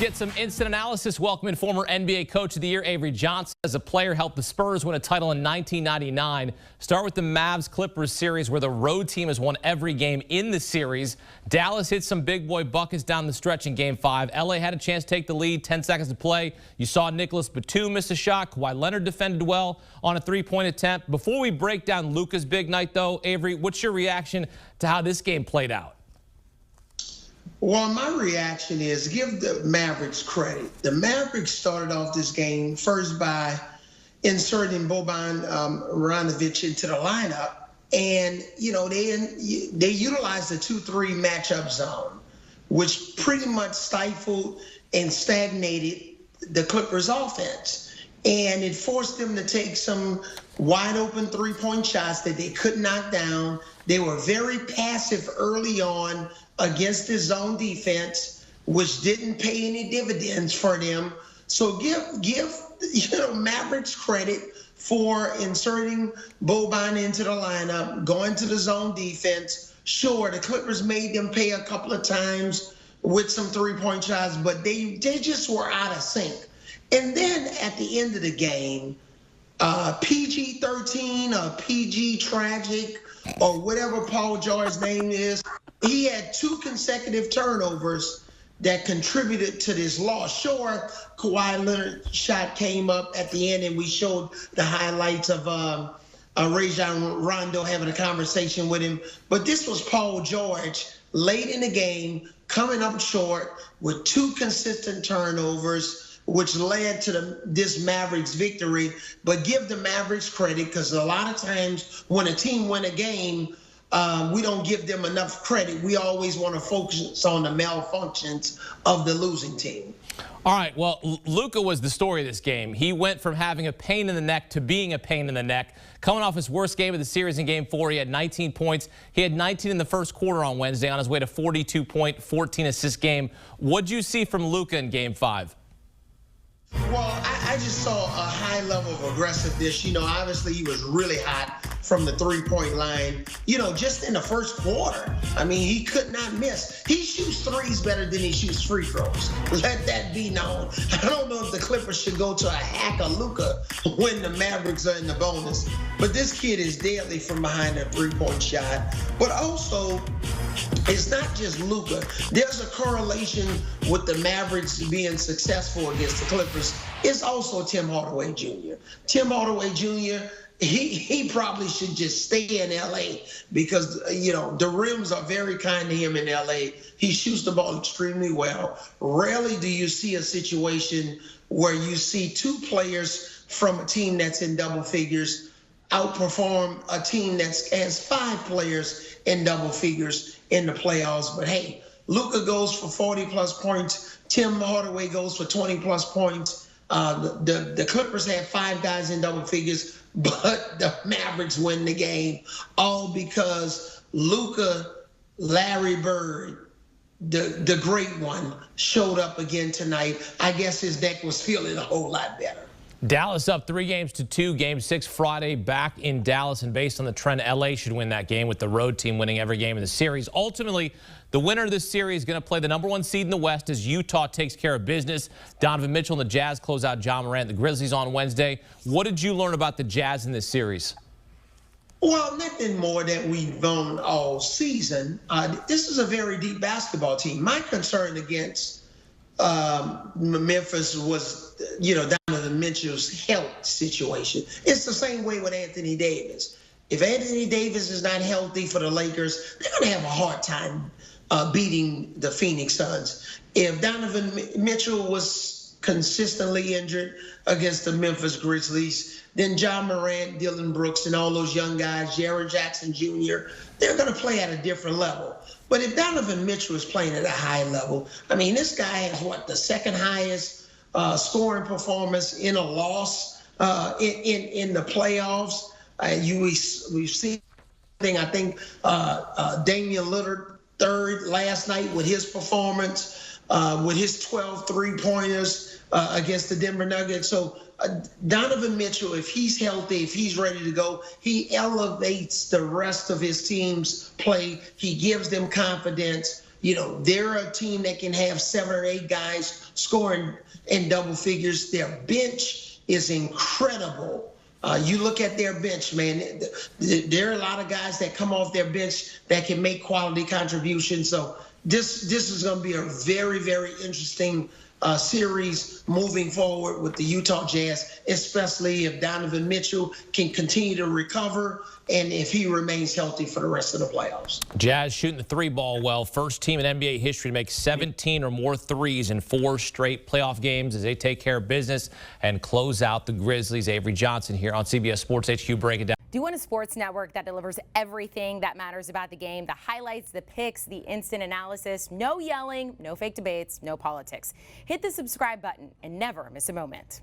get some instant analysis. Welcome in former NBA Coach of the Year, Avery Johnson. As a player, helped the Spurs win a title in 1999. Start with the Mavs-Clippers series, where the road team has won every game in the series. Dallas hit some big boy buckets down the stretch in Game 5. LA had a chance to take the lead, 10 seconds to play. You saw Nicholas Batum miss a shot. Kawhi Leonard defended well on a three-point attempt. Before we break down Luka's big night, though, Avery, what's your reaction to how this game played out? Well, my reaction is give the Mavericks credit. The Mavericks started off this game first by inserting Boban Marjanovic into the lineup. And, you know, they utilized the 2-3 matchup zone, which pretty much stifled and stagnated the Clippers offense. And it forced them to take some wide open three-point shots that they could knock down. They were very passive early on against the zone defense, which didn't pay any dividends for them. So give Mavericks credit for inserting Boban into the lineup, going to the zone defense. Sure, the Clippers made them pay a couple of times with some three-point shots, but they just were out of sync. And then at the end of the game, PG-13 or PG Tragic or whatever Paul George's name is, he had 2 consecutive turnovers that contributed to this loss. Sure, Kawhi Leonard's shot came up at the end, and we showed the highlights of Rajon Rondo having a conversation with him. But this was Paul George late in the game, coming up short with 2 consistent turnovers, which led to this Mavericks victory. But give the Mavericks credit, because a lot of times when a team win a game, we don't give them enough credit. We always want to focus on the malfunctions of the losing team. All right, well, Luka was the story of this game. He went from having a pain in the neck to being a pain in the neck. Coming off his worst game of the series in Game 4, he had 19 points. He had 19 in the first quarter on Wednesday on his way to 42-point, 14-assist game. What'd you see from Luka in Game 5? Well, I just saw a high level of aggressiveness. You know, obviously he was really hot from the three-point line, you know, just in the first quarter. I mean, he could not miss. He shoots threes better than he shoots free throws. Let that be known. I don't know if the Clippers should go to a hack of Luka when the Mavericks are in the bonus. But this kid is deadly from behind a three-point shot. But also, it's not just Luka. There's a correlation with the Mavericks being successful against the Clippers. It's also Tim Hardaway Jr. Tim Hardaway Jr., he probably should just stay in L.A. because, you know, the rims are very kind to him in L.A. He shoots the ball extremely well. Rarely do you see a situation where you see 2 players from a team that's in double figures outperform a team that has 5 players in double figures in the playoffs. But, hey, Luka goes for 40-plus points. Tim Hardaway goes for 20-plus points. The Clippers had 5 guys in double figures, but the Mavericks win the game, all because Luka, Larry Bird, the great one, showed up again tonight. I guess his neck was feeling a whole lot better. Dallas up 3-2. Game 6 Friday back in Dallas, and based on the trend, LA should win that game with the road team winning every game in the series. Ultimately, the winner of this series is going to play the #1 seed in the West as Utah takes care of business. Donovan Mitchell and the Jazz close out Ja Morant, the Grizzlies on Wednesday. What did you learn about the Jazz in this series? Well, nothing more than we've known all season. This is a very deep basketball team. My concern against Memphis was, you know, Donovan Mitchell's health situation. It's the same way with Anthony Davis. If Anthony Davis is not healthy for the Lakers, they're going to have a hard time beating the Phoenix Suns. If Donovan Mitchell was consistently injured against the Memphis Grizzlies, then Ja Morant, Dillon Brooks, and all those young guys, Jaren Jackson Jr., they're going to play at a different level. But if Donovan Mitchell is playing at a high level, I mean, this guy has, what, the second highest scoring performance in a loss in the playoffs. We've seen, I think, Damian Lillard third last night with his performance, with his 12 three-pointers against the Denver Nuggets. So Donovan Mitchell, if he's healthy, if he's ready to go, he elevates the rest of his team's play. He gives them confidence. You know, they're a team that can have 7 or 8 guys scoring in double figures. Their bench is incredible. You look at their bench, man, there are a lot of guys that come off their bench that can make quality contributions. So this is going to be a very, very interesting series moving forward with the Utah Jazz, especially if Donovan Mitchell can continue to recover and if he remains healthy for the rest of the playoffs. Jazz shooting the 3-ball well. First team in NBA history to make 17 or more threes in 4 straight playoff games as they take care of business and close out the Grizzlies. Avery Johnson here on CBS Sports HQ breaking down. Do you want a sports network that delivers everything that matters about the game? The highlights, the picks, the instant analysis, no yelling, no fake debates, no politics. Hit the subscribe button and never miss a moment.